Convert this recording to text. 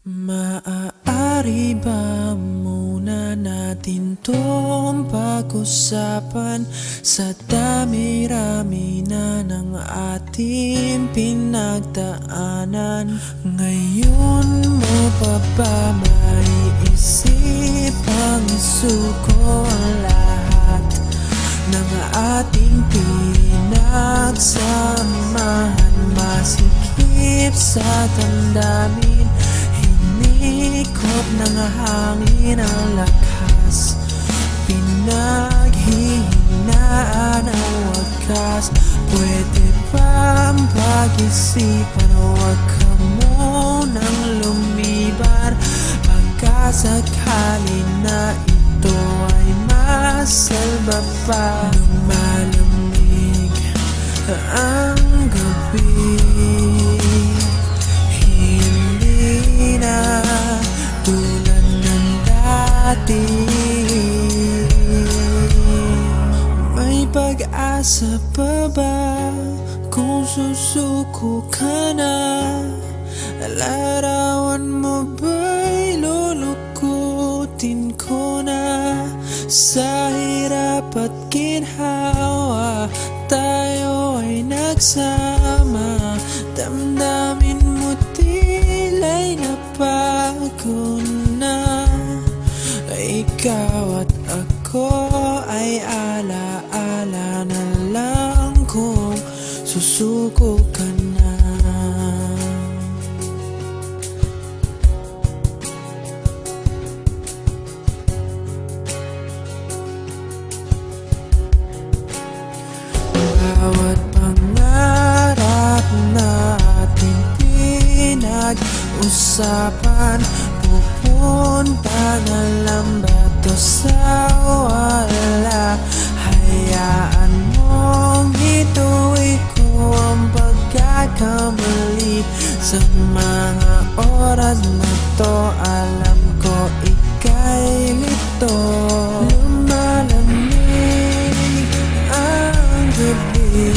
Maaari ba muna natin tong pag-usapan sa dami-rami na ng ating pinagdaanan? Ngayon mo pa ba maiisip ang isuko ang lahat ng ating pinagsamahan? Masikip sa damdamin, hinikot ng hangin ang lakas, pinaghihinaan ang wakas. Pwede bang pag-isipan, huwag ka munang lumibar, pagkasakali na ito ay masalba pa. Nung malamig ang gabi, hindi na tulad ng dati. May pag-asa pa ba kung susuko ka na? Larawan mo ba'y lulukutin ko na? Sa hirap at ginhawa tayo ay nagsama, damdamin mo tila'y nabago na. Ikaw at ako ay alaala na lang kung susuko ka na. Bawat pangarap natin pinag-usapan, pupunta na lang ba to sa wala? Hayaan mong ituwi ko ang pagkakamali. Sa mga oras na to, alam ko ika'y lito. Lumalamig ang gabi,